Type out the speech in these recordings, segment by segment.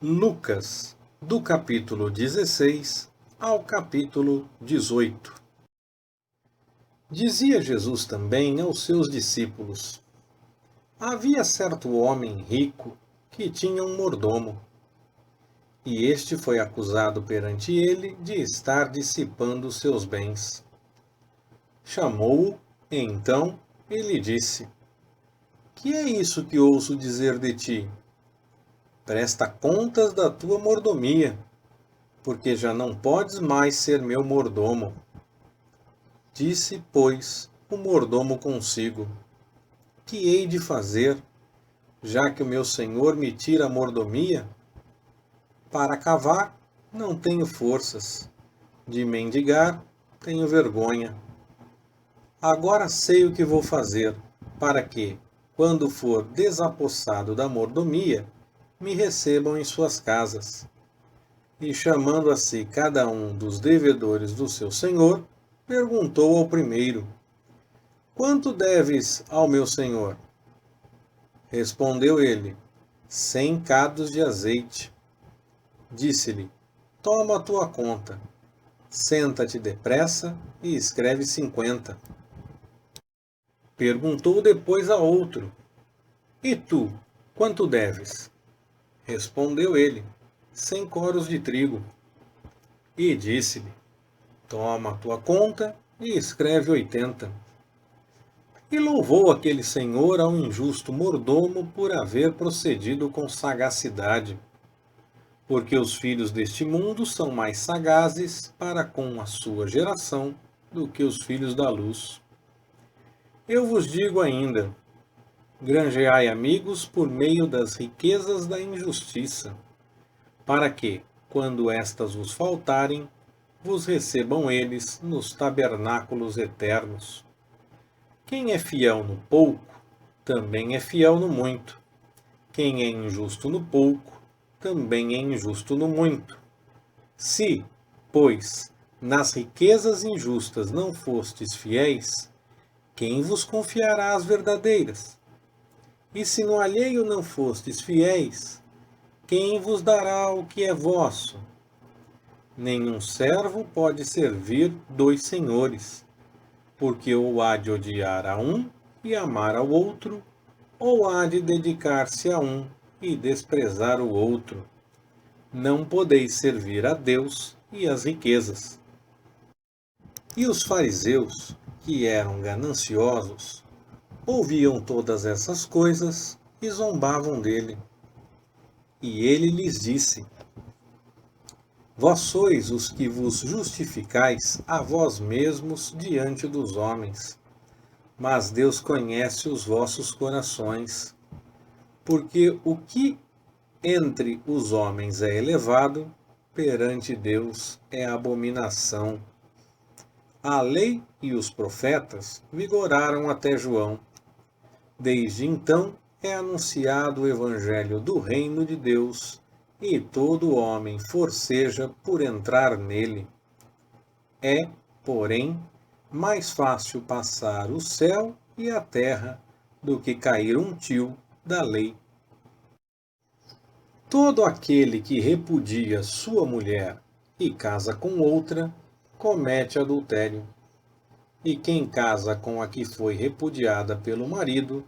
Lucas, do capítulo 16 ao capítulo 18. Dizia Jesus também aos seus discípulos: Havia certo homem rico que tinha um mordomo, e este foi acusado perante ele de estar dissipando seus bens. Chamou-o, então, e lhe disse: Que é isso que ouço dizer de ti? Presta contas da tua mordomia, porque já não podes mais ser meu mordomo. Disse, pois, o mordomo consigo: Que hei de fazer, já que o meu senhor me tira a mordomia? Para cavar, não tenho forças. De mendigar, tenho vergonha. Agora sei o que vou fazer, para que, quando for desapossado da mordomia, me recebam em suas casas. E chamando a si cada um dos devedores do seu senhor, perguntou ao primeiro: Quanto deves ao meu senhor? Respondeu ele: 100 cados de azeite. Disse-lhe: Toma a tua conta. Senta-te depressa e escreve 50. Perguntou depois a outro: E tu, quanto deves? Respondeu ele: 100 coros de trigo. E disse-lhe: Toma a tua conta e escreve 80. E louvou aquele senhor ao injusto mordomo por haver procedido com sagacidade, porque os filhos deste mundo são mais sagazes para com a sua geração do que os filhos da luz. Eu vos digo ainda: granjeai amigos por meio das riquezas da injustiça, para que, quando estas vos faltarem, vos recebam eles nos tabernáculos eternos. Quem é fiel no pouco, também é fiel no muito. Quem é injusto no pouco, também é injusto no muito. Se, pois, nas riquezas injustas não fostes fiéis, quem vos confiará as verdadeiras? E se no alheio não fostes fiéis, quem vos dará o que é vosso? Nenhum servo pode servir 2 senhores, porque ou há de odiar a um e amar ao outro, ou há de dedicar-se a um e desprezar o outro. Não podeis servir a Deus e às riquezas. E os fariseus, que eram gananciosos, ouviam todas essas coisas e zombavam dele. E ele lhes disse: Vós sois os que vos justificais a vós mesmos diante dos homens, mas Deus conhece os vossos corações, porque o que entre os homens é elevado, perante Deus é abominação. A lei e os profetas vigoraram até João. Desde então é anunciado o evangelho do reino de Deus, e todo homem forceja por entrar nele. É, porém, mais fácil passar o céu e a terra do que cair um tio da lei. Todo aquele que repudia sua mulher e casa com outra, comete adultério. E quem casa com a que foi repudiada pelo marido,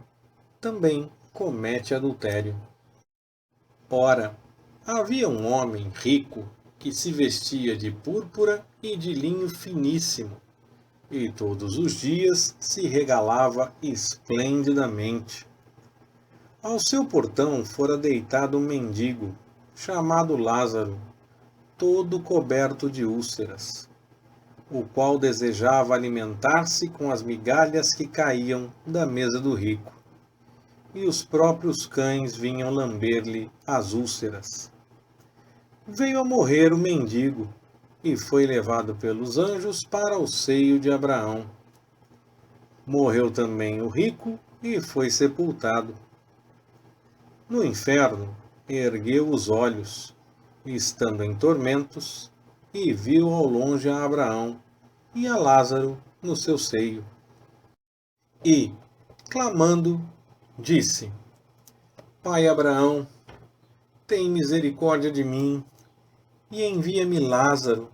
também comete adultério. Ora, havia um homem rico que se vestia de púrpura e de linho finíssimo, e todos os dias se regalava esplendidamente. Ao seu portão fora deitado um mendigo, chamado Lázaro, todo coberto de úlceras, o qual desejava alimentar-se com as migalhas que caíam da mesa do rico. E os próprios cães vinham lamber-lhe as úlceras. Veio a morrer o mendigo, e foi levado pelos anjos para o seio de Abraão. Morreu também o rico, e foi sepultado. No inferno, ergueu os olhos, estando em tormentos, e viu ao longe a Abraão e a Lázaro no seu seio. E, clamando, disse: Pai Abraão, tem misericórdia de mim e envia-me Lázaro,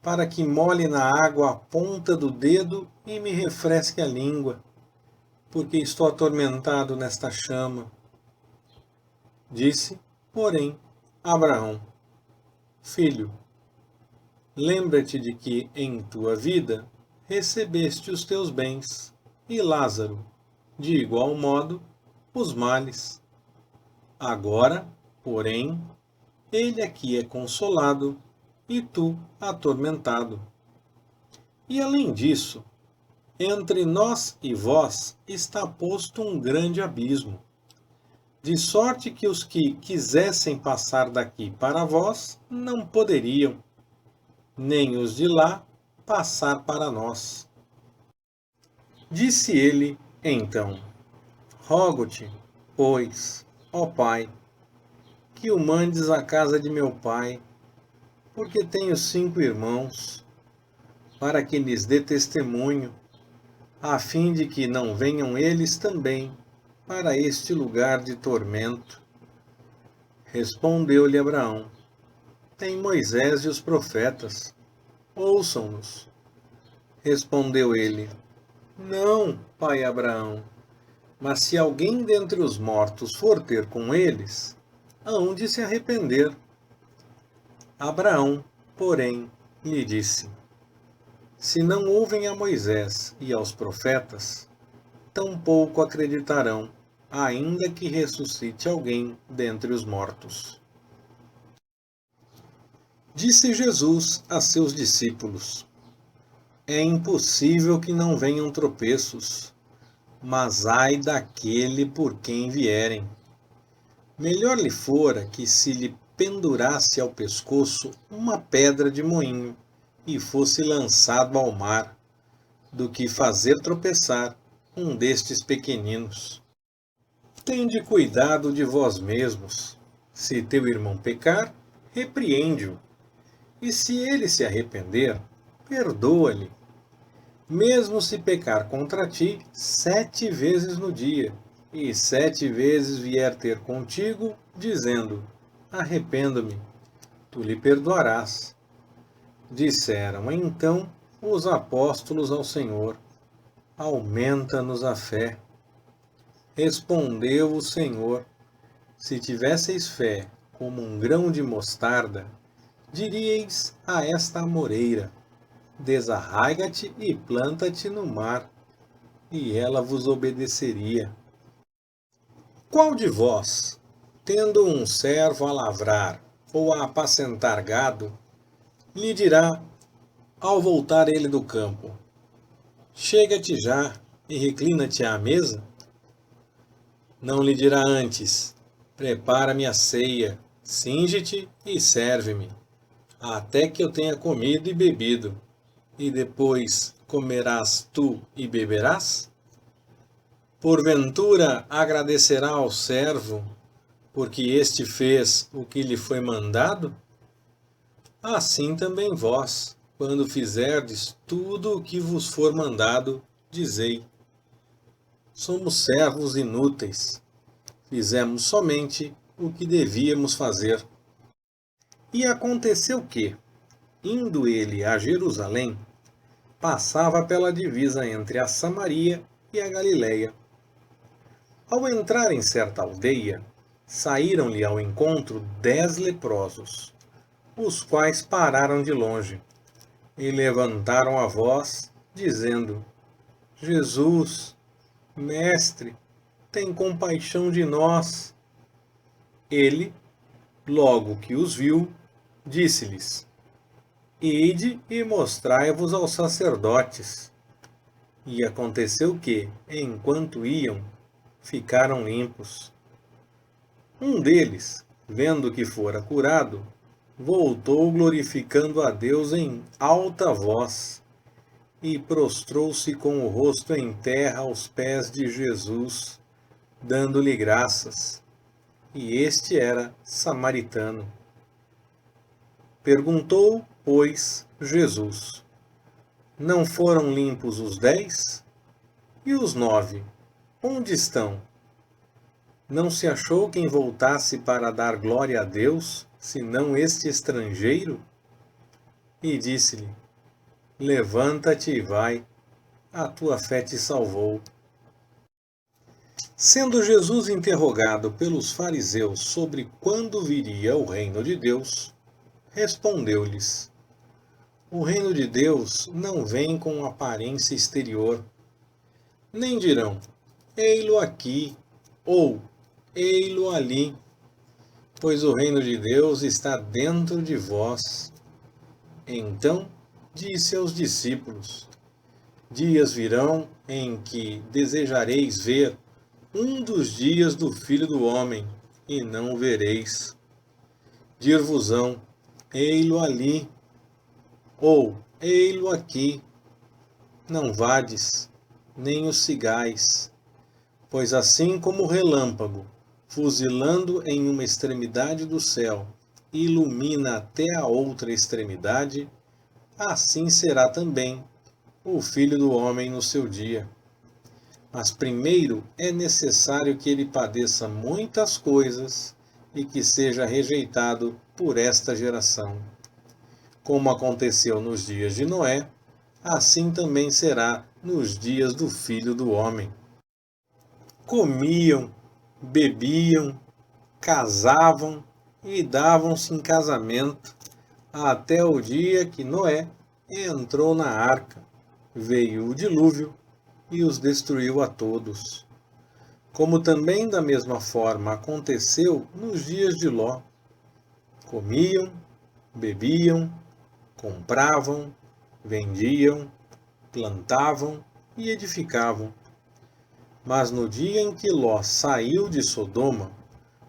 para que molhe na água a ponta do dedo e me refresque a língua, porque estou atormentado nesta chama. Disse, porém, Abraão: Filho, lembra-te de que em tua vida recebeste os teus bens, e Lázaro, de igual modo, os males. Agora, porém, ele aqui é consolado e tu atormentado. E além disso, entre nós e vós está posto um grande abismo, de sorte que os que quisessem passar daqui para vós não poderiam, nem os de lá passar para nós. Disse ele, então: Rogo-te, pois, ó Pai, que o mandes à casa de meu pai, porque tenho 5 irmãos, para que lhes dê testemunho, a fim de que não venham eles também para este lugar de tormento. Respondeu-lhe Abraão: Tem Moisés e os profetas, ouçam-nos. Respondeu ele: Não, pai Abraão, mas se alguém dentre os mortos for ter com eles, hão de se arrepender. Abraão, porém, lhe disse: Se não ouvem a Moisés e aos profetas, tampouco acreditarão, ainda que ressuscite alguém dentre os mortos. Disse Jesus a seus discípulos: É impossível que não venham tropeços, mas ai daquele por quem vierem. Melhor lhe fora que se lhe pendurasse ao pescoço uma pedra de moinho e fosse lançado ao mar, do que fazer tropeçar um destes pequeninos. Tende cuidado de vós mesmos. Se teu irmão pecar, repreende-o, e se ele se arrepender, perdoa-lhe. Mesmo se pecar contra ti 7 vezes no dia, e 7 vezes vier ter contigo, dizendo: Arrependo-me, tu lhe perdoarás. Disseram então os apóstolos ao Senhor: Aumenta-nos a fé. Respondeu o Senhor: Se tivesseis fé como um grão de mostarda, diríeis a esta amoreira: Desarraiga-te e planta-te no mar, e ela vos obedeceria. Qual de vós, tendo um servo a lavrar ou a apacentar gado, lhe dirá, ao voltar ele do campo: Chega-te já e reclina-te à mesa? Não lhe dirá antes: Prepara-me a ceia, cinge-te e serve-me, até que eu tenha comido e bebido, e depois comerás tu e beberás? Porventura agradecerá ao servo, porque este fez o que lhe foi mandado? Assim também vós, quando fizerdes tudo o que vos for mandado, dizei: Somos servos inúteis, fizemos somente o que devíamos fazer. E aconteceu que, indo ele a Jerusalém, passava pela divisa entre a Samaria e a Galiléia. Ao entrar em certa aldeia, saíram-lhe ao encontro 10 leprosos, os quais pararam de longe e levantaram a voz, dizendo: Jesus, Mestre, tem compaixão de nós. Ele, logo que os viu, disse-lhes: Ide e mostrai-vos aos sacerdotes. E aconteceu que, enquanto iam, ficaram limpos. Um deles, vendo que fora curado, voltou glorificando a Deus em alta voz, e prostrou-se com o rosto em terra aos pés de Jesus, dando-lhe graças. E este era samaritano. Perguntou, pois, Jesus: Não foram limpos os 10? E os 9, onde estão? Não se achou quem voltasse para dar glória a Deus, senão este estrangeiro? E disse-lhe: Levanta-te e vai, a tua fé te salvou. Sendo Jesus interrogado pelos fariseus sobre quando viria o reino de Deus, respondeu-lhes: O reino de Deus não vem com aparência exterior. Nem dirão: Ei-lo aqui, ou ei-lo ali, pois o reino de Deus está dentro de vós. Então disse aos discípulos: Dias virão em que desejareis ver um dos dias do Filho do Homem, e não o vereis. Dir-vos-ão: Ei-lo ali, ou ei-lo aqui. Não vades, nem o sigais, pois assim como o relâmpago, fuzilando em uma extremidade do céu, ilumina até a outra extremidade, assim será também o Filho do Homem no seu dia. Mas primeiro é necessário que ele padeça muitas coisas e que seja rejeitado por esta geração. Como aconteceu nos dias de Noé, assim também será nos dias do Filho do Homem. Comiam, bebiam, casavam e davam-se em casamento, até o dia que Noé entrou na arca. Veio o dilúvio e os destruiu a todos. Como também da mesma forma aconteceu nos dias de Ló. Comiam, bebiam, compravam, vendiam, plantavam e edificavam. Mas no dia em que Ló saiu de Sodoma,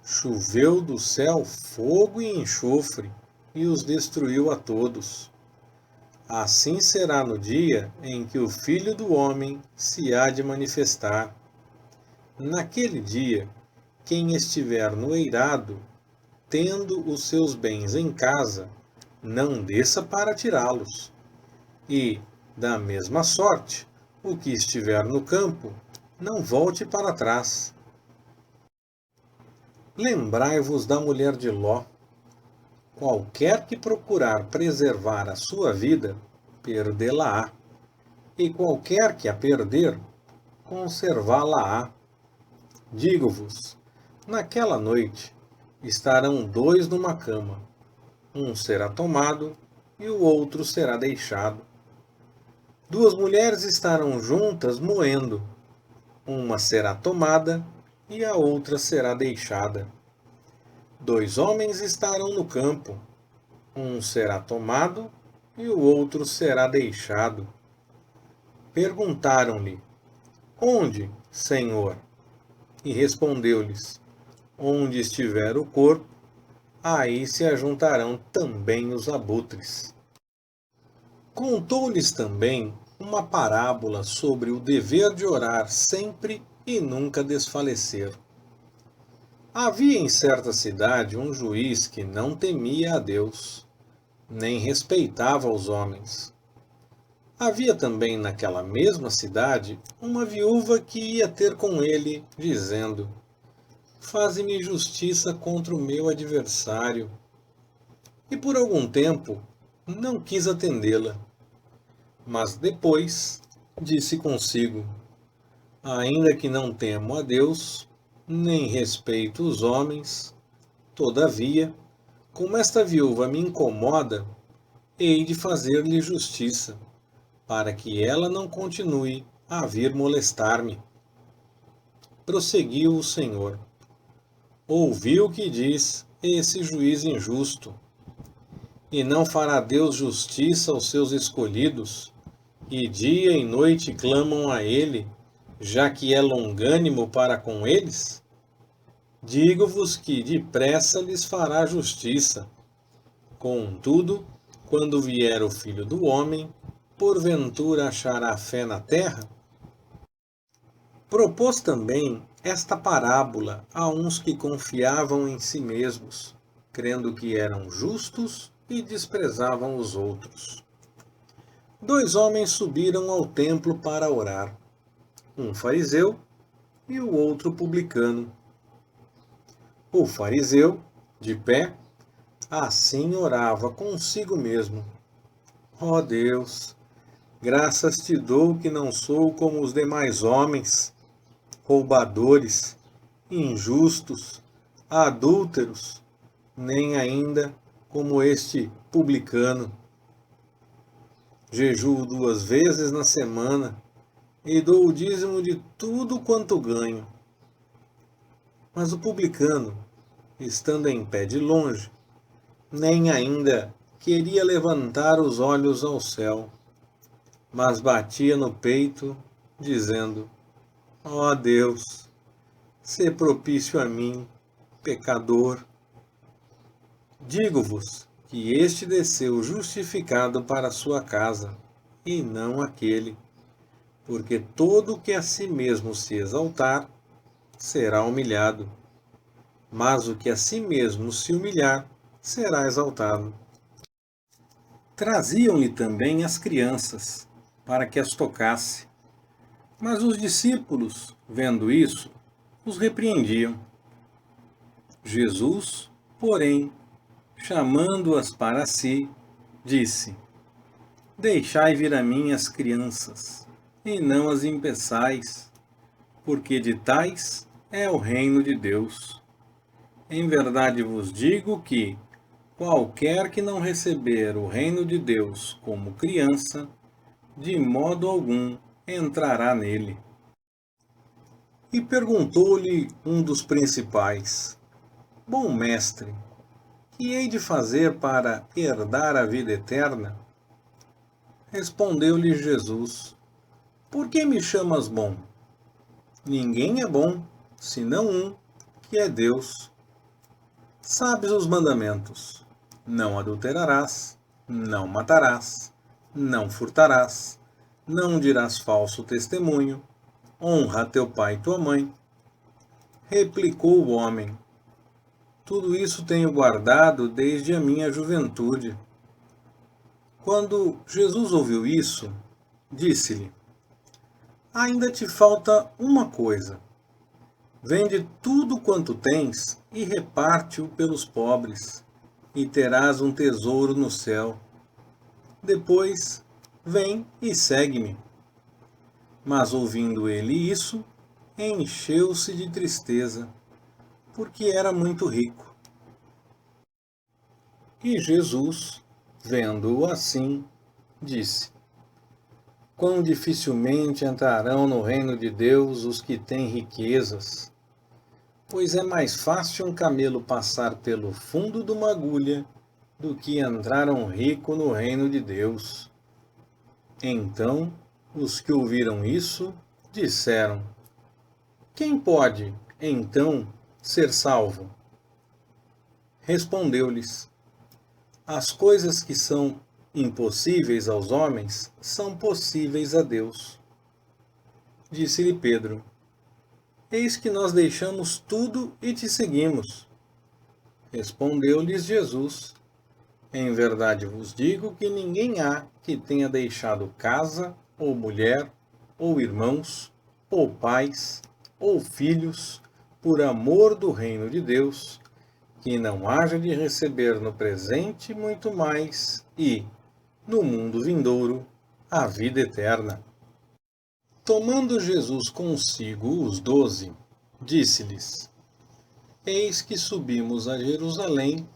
choveu do céu fogo e enxofre e os destruiu a todos. Assim será no dia em que o Filho do Homem se há de manifestar. Naquele dia, quem estiver no eirado, tendo os seus bens em casa, não desça para tirá-los. E, da mesma sorte, o que estiver no campo, não volte para trás. Lembrai-vos da mulher de Ló. Qualquer que procurar preservar a sua vida, perdê-la-á. E qualquer que a perder, conservá-la-á. Digo-vos, naquela noite estarão dois numa cama. Um será tomado e o outro será deixado. Duas mulheres estarão juntas moendo. Uma será tomada e a outra será deixada. Dois homens estarão no campo. Um será tomado e o outro será deixado. Perguntaram-lhe: Onde, Senhor? E respondeu-lhes: Onde estiver o corpo, aí se ajuntarão também os abutres. Contou-lhes também uma parábola sobre o dever de orar sempre e nunca desfalecer. Havia em certa cidade um juiz que não temia a Deus, nem respeitava os homens. Havia também naquela mesma cidade uma viúva que ia ter com ele, dizendo: Faze-me justiça contra o meu adversário. E por algum tempo não quis atendê-la. Mas depois disse consigo: Ainda que não temo a Deus, nem respeito os homens, todavia, como esta viúva me incomoda, hei de fazer-lhe justiça, para que ela não continue a vir molestar-me. Prosseguiu o Senhor: Ouvi o que diz esse juiz injusto. E não fará Deus justiça aos seus escolhidos, e dia e noite clamam a ele, já que é longânimo para com eles? Digo-vos que depressa lhes fará justiça. Contudo, quando vier o Filho do Homem, porventura achará fé na terra? Propôs também esta parábola a uns que confiavam em si mesmos, crendo que eram justos e desprezavam os outros. Dois homens subiram ao templo para orar, um fariseu e o outro publicano. O fariseu, de pé, assim orava consigo mesmo: Ó Deus, graças te dou que não sou como os demais homens, roubadores, injustos, adúlteros, nem ainda como este publicano. Jejuo 2 vezes na semana e dou o dízimo de tudo quanto ganho. Mas o publicano, estando em pé de longe, nem ainda queria levantar os olhos ao céu, mas batia no peito, dizendo: Ó Deus, sê propício a mim, pecador. Digo-vos que este desceu justificado para a sua casa, e não aquele, porque todo o que a si mesmo se exaltar será humilhado, mas o que a si mesmo se humilhar será exaltado. Traziam-lhe também as crianças, para que as tocasse. Mas os discípulos, vendo isso, os repreendiam. Jesus, porém, chamando-as para si, disse: Deixai vir a mim as crianças, e não as impeçais, porque de tais é o reino de Deus. Em verdade vos digo que qualquer que não receber o reino de Deus como criança, de modo algum entrará nele. E perguntou-lhe um dos principais: Bom mestre, que hei de fazer para herdar a vida eterna? Respondeu-lhe Jesus: Por que me chamas bom? Ninguém é bom, senão um, que é Deus. Sabes os mandamentos: não adulterarás, não matarás, não furtarás, não dirás falso testemunho, honra teu pai e tua mãe. Replicou o homem: Tudo isso tenho guardado desde a minha juventude. Quando Jesus ouviu isso, disse-lhe: Ainda te falta uma coisa. Vende tudo quanto tens e reparte-o pelos pobres, e terás um tesouro no céu. Depois, vem e segue-me. Mas ouvindo ele isso, encheu-se de tristeza, porque era muito rico. E Jesus, vendo-o assim, disse: Quão dificilmente entrarão no reino de Deus os que têm riquezas, pois é mais fácil um camelo passar pelo fundo de uma agulha do que entrar um rico no reino de Deus. Então, os que ouviram isso, disseram: Quem pode, então, ser salvo? Respondeu-lhes: As coisas que são impossíveis aos homens são possíveis a Deus. Disse-lhe Pedro: Eis que nós deixamos tudo e te seguimos. Respondeu-lhes Jesus: Em verdade vos digo que ninguém há que tenha deixado casa, ou mulher, ou irmãos, ou pais, ou filhos, por amor do reino de Deus, que não haja de receber no presente muito mais e, no mundo vindouro, a vida eterna. Tomando Jesus consigo os 12, disse-lhes: Eis que subimos a Jerusalém,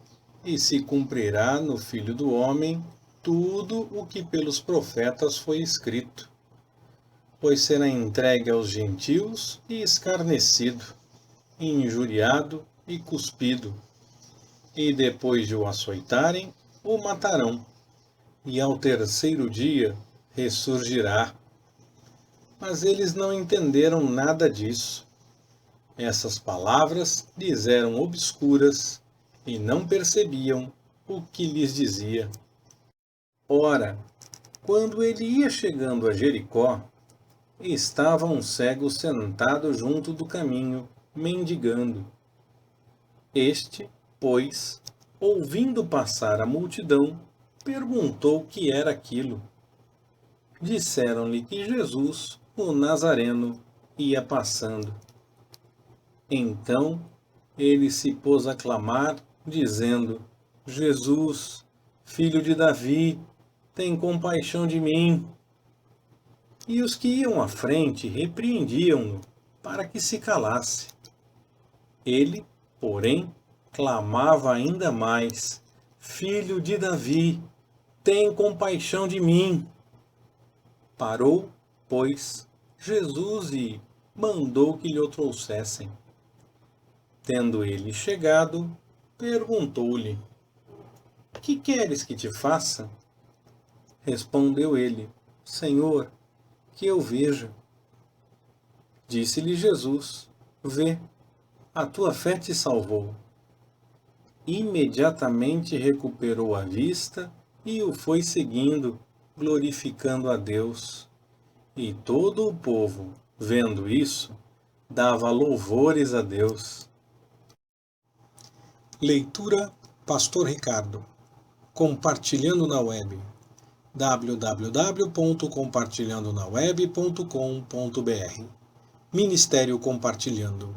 e se cumprirá no Filho do Homem tudo o que pelos profetas foi escrito. Pois será entregue aos gentios e escarnecido, injuriado e cuspido. E depois de o açoitarem, o matarão, e ao terceiro dia ressurgirá. Mas eles não entenderam nada disso. Essas palavras lhes eram obscuras e não percebiam o que lhes dizia. Ora, quando ele ia chegando a Jericó, estava um cego sentado junto do caminho, mendigando. Este, pois, ouvindo passar a multidão, perguntou o que era aquilo. Disseram-lhe que Jesus, o Nazareno, ia passando. Então ele se pôs a clamar, dizendo: Jesus, filho de Davi, tem compaixão de mim. E os que iam à frente repreendiam-no para que se calasse. Ele, porém, clamava ainda mais: Filho de Davi, tem compaixão de mim. Parou, pois, Jesus e mandou que lhe o trouxessem. Tendo ele chegado, perguntou-lhe: Que queres que te faça? Respondeu ele: Senhor, que eu veja. Disse-lhe Jesus: Vê, a tua fé te salvou. Imediatamente recuperou a vista e o foi seguindo, glorificando a Deus. E todo o povo, vendo isso, dava louvores a Deus. Leitura Pastor Ricardo. Compartilhando na web. www.compartilhandonaweb.com.br Ministério Compartilhando.